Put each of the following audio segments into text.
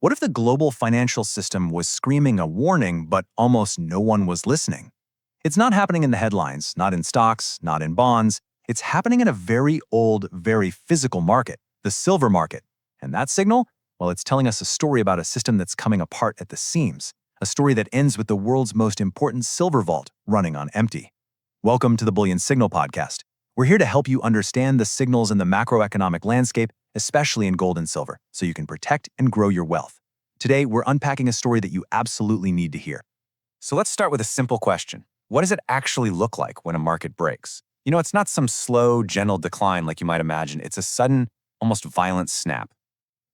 What if the global financial system was screaming a warning, but almost no one was listening? It's not happening in the headlines, not in stocks, not in bonds. It's happening in a very old, very physical market, the silver market. And that signal? Well, it's telling us a story about a system that's coming apart at the seams, a story that ends with the world's most important silver vault running on empty. Welcome to the Bullion Signal Podcast. We're here to help you understand the signals in the macroeconomic landscape, especially in gold and silver, so you can protect and grow your wealth. Today, we're unpacking a story that you absolutely need to hear. So let's start with a simple question. What does it actually look like when a market breaks? It's not some slow, gentle decline like you might imagine. It's a sudden, almost violent snap.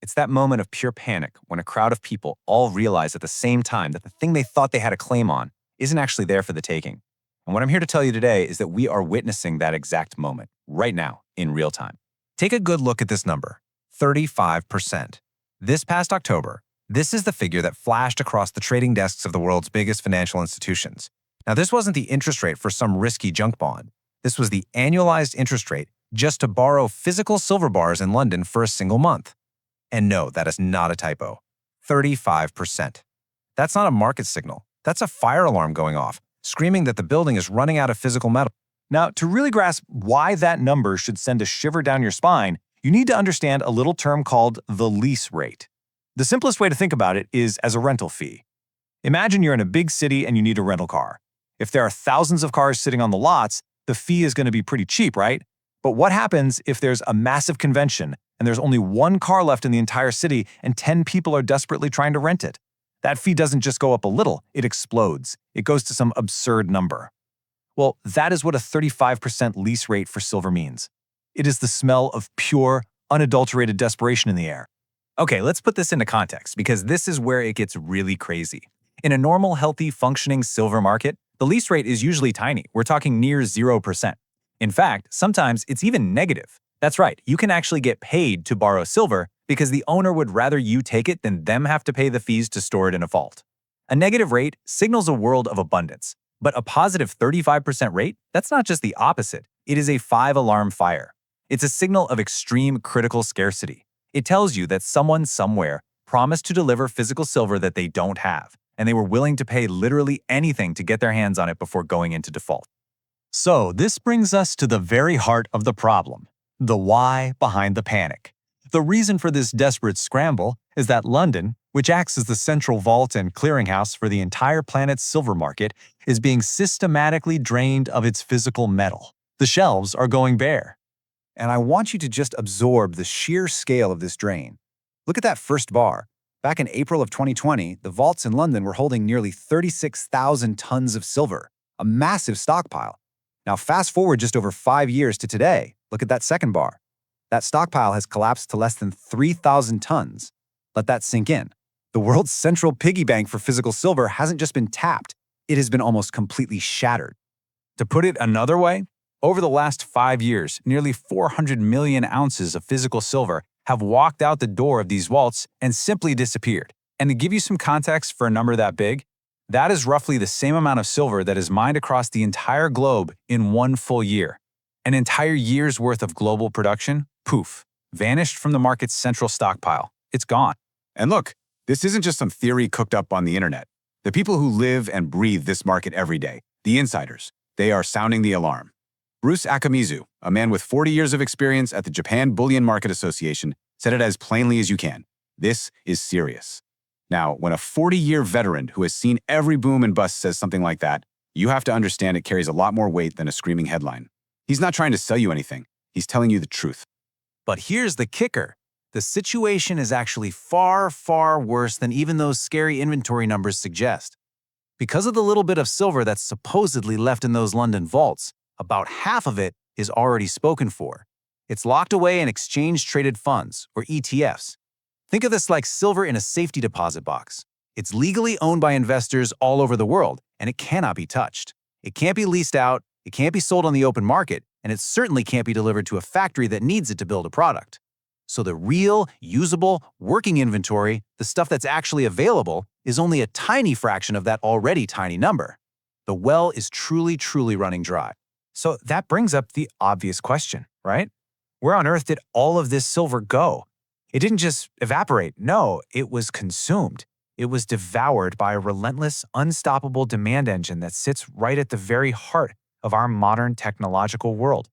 It's that moment of pure panic when a crowd of people all realize at the same time that the thing they thought they had a claim on isn't actually there for the taking. And what I'm here to tell you today is that we are witnessing that exact moment, right now, in real time. Take a good look at this number, 35%. This past October, this is the figure that flashed across the trading desks of the world's biggest financial institutions. Now, this wasn't the interest rate for some risky junk bond. This was the annualized interest rate just to borrow physical silver bars in London for a single month. And no, that is not a typo. 35%. That's not a market signal. That's a fire alarm going off, screaming that the building is running out of physical metal. Now, to really grasp why that number should send a shiver down your spine, you need to understand a little term called the lease rate. The simplest way to think about it is as a rental fee. Imagine you're in a big city and you need a rental car. If there are thousands of cars sitting on the lots, the fee is going to be pretty cheap, right? But what happens if there's a massive convention and there's only one car left in the entire city and 10 people are desperately trying to rent it? That fee doesn't just go up a little, it explodes. It goes to some absurd number. Well, that is what a 35% lease rate for silver means. It is the smell of pure, unadulterated desperation in the air. Okay, let's put this into context because this is where it gets really crazy. In a normal, healthy, functioning silver market, the lease rate is usually tiny. We're talking near 0%. In fact, sometimes it's even negative. That's right, you can actually get paid to borrow silver because the owner would rather you take it than them have to pay the fees to store it in a vault. A negative rate signals a world of abundance, but a positive 35% rate, that's not just the opposite. It is a 5-alarm fire. It's a signal of extreme critical scarcity. It tells you that someone somewhere promised to deliver physical silver that they don't have, and they were willing to pay literally anything to get their hands on it before going into default. So this brings us to the very heart of the problem, the why behind the panic. The reason for this desperate scramble is that London, which acts as the central vault and clearinghouse for the entire planet's silver market, is being systematically drained of its physical metal. The shelves are going bare. And I want you to just absorb the sheer scale of this drain. Look at that first bar. Back in April of 2020, the vaults in London were holding nearly 36,000 tons of silver, a massive stockpile. Now fast forward just over 5 years to today, look at that second bar. That stockpile has collapsed to less than 3,000 tons. Let that sink in. The world's central piggy bank for physical silver hasn't just been tapped, it has been almost completely shattered. To put it another way, over the last 5 years, nearly 400 million ounces of physical silver have walked out the door of these vaults and simply disappeared. And to give you some context for a number that big, that is roughly the same amount of silver that is mined across the entire globe in one full year. An entire year's worth of global production, poof, vanished from the market's central stockpile. It's gone. And look, this isn't just some theory cooked up on the internet. The people who live and breathe this market every day, the insiders, they are sounding the alarm. Bruce Akamizu, a man with 40 years of experience at the Japan Bullion Market Association, said it as plainly as you can. This is serious. Now, when a 40-year veteran who has seen every boom and bust says something like that, you have to understand it carries a lot more weight than a screaming headline. He's not trying to sell you anything. He's telling you the truth. But here's the kicker. The situation is actually far, far worse than even those scary inventory numbers suggest. Because of the little bit of silver that's supposedly left in those London vaults, about half of it is already spoken for. It's locked away in exchange-traded funds, or ETFs. Think of this like silver in a safety deposit box. It's legally owned by investors all over the world, and it cannot be touched. It can't be leased out, it can't be sold on the open market, and it certainly can't be delivered to a factory that needs it to build a product. So the real, usable, working inventory, the stuff that's actually available, is only a tiny fraction of that already tiny number. The well is truly, truly running dry. So that brings up the obvious question, right? Where on earth did all of this silver go? It didn't just evaporate. No, it was consumed. It was devoured by a relentless, unstoppable demand engine that sits right at the very heart of our modern technological world.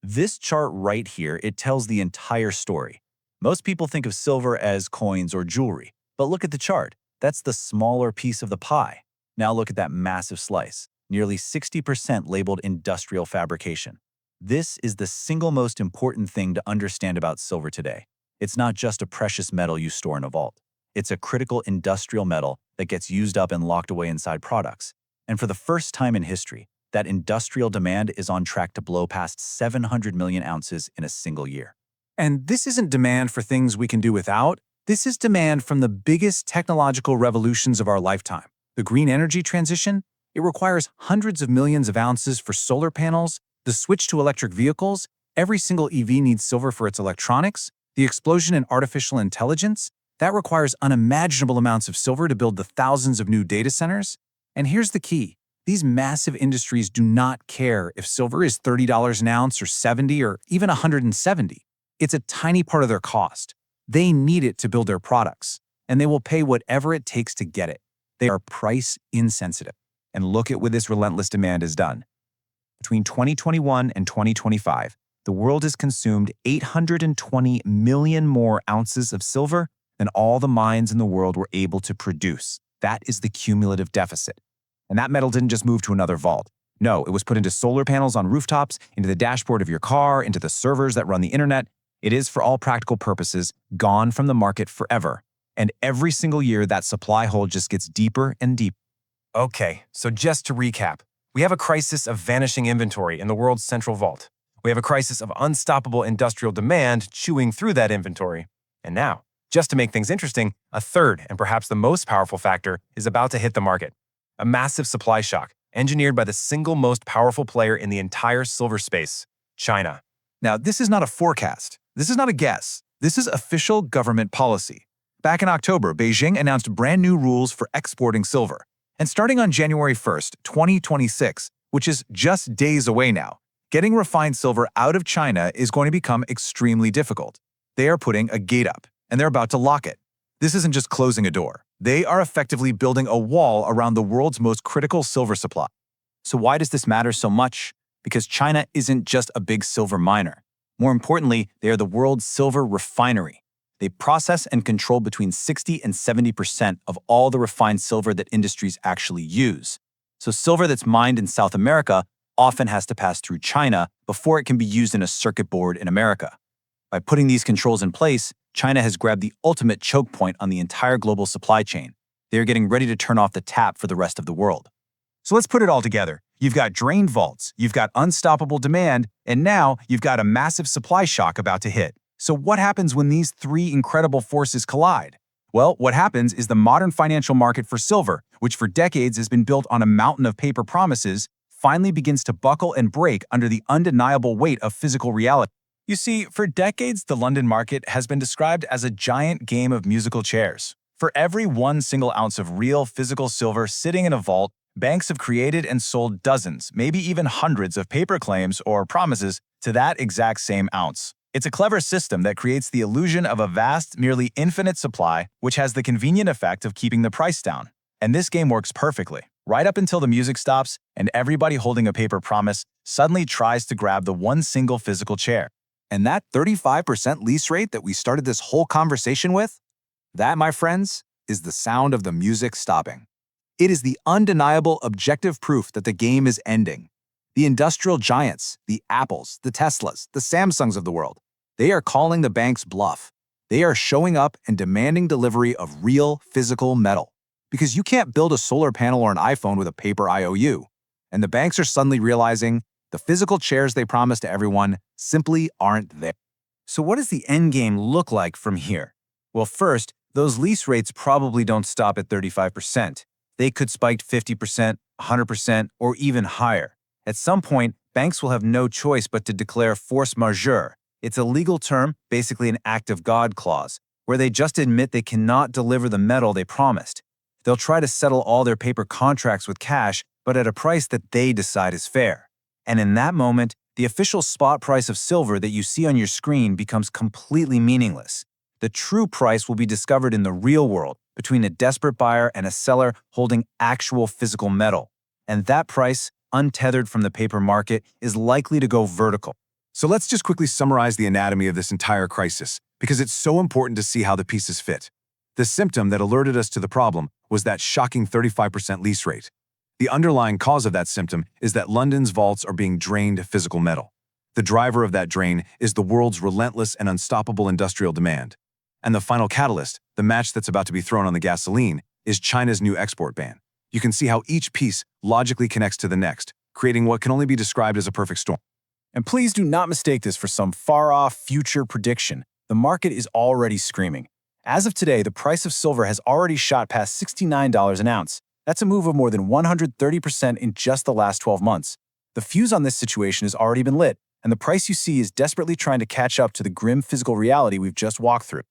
This chart right here, it tells the entire story. Most people think of silver as coins or jewelry, but look at the chart. That's the smaller piece of the pie. Now look at that massive slice, nearly 60% labeled industrial fabrication. This is the single most important thing to understand about silver today. It's not just a precious metal you store in a vault. It's a critical industrial metal that gets used up and locked away inside products. And for the first time in history, that industrial demand is on track to blow past 700 million ounces in a single year. And this isn't demand for things we can do without. This is demand from the biggest technological revolutions of our lifetime. The green energy transition, it requires hundreds of millions of ounces for solar panels, the switch to electric vehicles, every single EV needs silver for its electronics, the explosion in artificial intelligence, that requires unimaginable amounts of silver to build the thousands of new data centers. And here's the key. These massive industries do not care if silver is $30 an ounce or $70 or even $170. It's a tiny part of their cost. They need it to build their products, and they will pay whatever it takes to get it. They are price insensitive. And look at what this relentless demand has done. Between 2021 and 2025, the world has consumed 820 million more ounces of silver than all the mines in the world were able to produce. That is the cumulative deficit. And that metal didn't just move to another vault. No, it was put into solar panels on rooftops, into the dashboard of your car, into the servers that run the internet. It is, for all practical purposes, gone from the market forever. And every single year, that supply hole just gets deeper and deeper. Okay, so just to recap, we have a crisis of vanishing inventory in the world's central vault. We have a crisis of unstoppable industrial demand chewing through that inventory. And now, just to make things interesting, a third and perhaps the most powerful factor is about to hit the market. A massive supply shock, engineered by the single most powerful player in the entire silver space, China. Now, this is not a forecast. This is not a guess. This is official government policy. Back in October, Beijing announced brand new rules for exporting silver. And starting on January 1st, 2026, which is just days away now, getting refined silver out of China is going to become extremely difficult. They are putting a gate up, and they're about to lock it. This isn't just closing a door. They are effectively building a wall around the world's most critical silver supply. So why does this matter so much? Because China isn't just a big silver miner. More importantly, they are the world's silver refinery. They process and control between 60 and 70% of all the refined silver that industries actually use. So silver that's mined in South America often has to pass through China before it can be used in a circuit board in America. By putting these controls in place, China has grabbed the ultimate choke point on the entire global supply chain. They are getting ready to turn off the tap for the rest of the world. So let's put it all together. You've got drained vaults, you've got unstoppable demand, and now you've got a massive supply shock about to hit. So what happens when these three incredible forces collide? Well, what happens is the modern financial market for silver, which for decades has been built on a mountain of paper promises, finally begins to buckle and break under the undeniable weight of physical reality. You see, for decades, the London market has been described as a giant game of musical chairs. For every one single ounce of real physical silver sitting in a vault, banks have created and sold dozens, maybe even hundreds of paper claims or promises to that exact same ounce. It's a clever system that creates the illusion of a vast, nearly infinite supply, which has the convenient effect of keeping the price down. And this game works perfectly, right up until the music stops and everybody holding a paper promise suddenly tries to grab the one single physical chair. And that 35% lease rate that we started this whole conversation with, that, my friends, is the sound of the music stopping. It is the undeniable objective proof that the game is ending. The industrial giants, the Apples, the Teslas, the Samsungs of the world, they are calling the banks bluff. They are showing up and demanding delivery of real physical metal. Because you can't build a solar panel or an iPhone with a paper IOU. And the banks are suddenly realizing the physical chairs they promised to everyone simply aren't there. So what does the end game look like from here? Well, first, those lease rates probably don't stop at 35%. They could spike 50%, 100%, or even higher. At some point, banks will have no choice but to declare force majeure. It's a legal term, basically an act of God clause, where they just admit they cannot deliver the metal they promised. They'll try to settle all their paper contracts with cash, but at a price that they decide is fair. And in that moment, the official spot price of silver that you see on your screen becomes completely meaningless. The true price will be discovered in the real world, between a desperate buyer and a seller holding actual physical metal. And that price, untethered from the paper market, is likely to go vertical. So let's just quickly summarize the anatomy of this entire crisis, because it's so important to see how the pieces fit. The symptom that alerted us to the problem was that shocking 35% lease rate. The underlying cause of that symptom is that London's vaults are being drained of physical metal. The driver of that drain is the world's relentless and unstoppable industrial demand. And the final catalyst, the match that's about to be thrown on the gasoline, is China's new export ban. You can see how each piece logically connects to the next, creating what can only be described as a perfect storm. And please do not mistake this for some far-off future prediction. The market is already screaming. As of today, the price of silver has already shot past $69 an ounce. That's a move of more than 130% in just the last 12 months. The fuse on this situation has already been lit, and the price you see is desperately trying to catch up to the grim physical reality we've just walked through.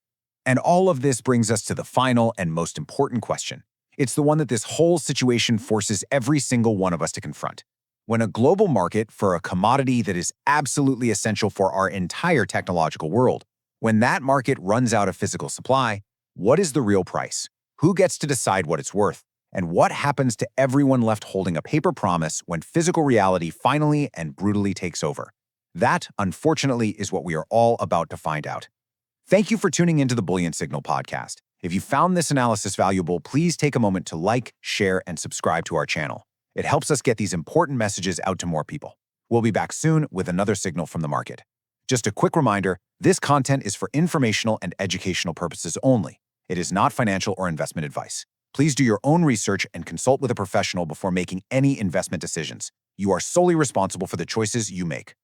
And all of this brings us to the final and most important question. It's the one that this whole situation forces every single one of us to confront. When a global market for a commodity that is absolutely essential for our entire technological world, when that market runs out of physical supply, what is the real price? Who gets to decide what it's worth? And what happens to everyone left holding a paper promise when physical reality finally and brutally takes over? That, unfortunately, is what we are all about to find out. Thank you for tuning into the Bullion Signal Podcast. If you found this analysis valuable, please take a moment to like, share, and subscribe to our channel. It helps us get these important messages out to more people. We'll be back soon with another signal from the market. Just a quick reminder, this content is for informational and educational purposes only. It is not financial or investment advice. Please do your own research and consult with a professional before making any investment decisions. You are solely responsible for the choices you make.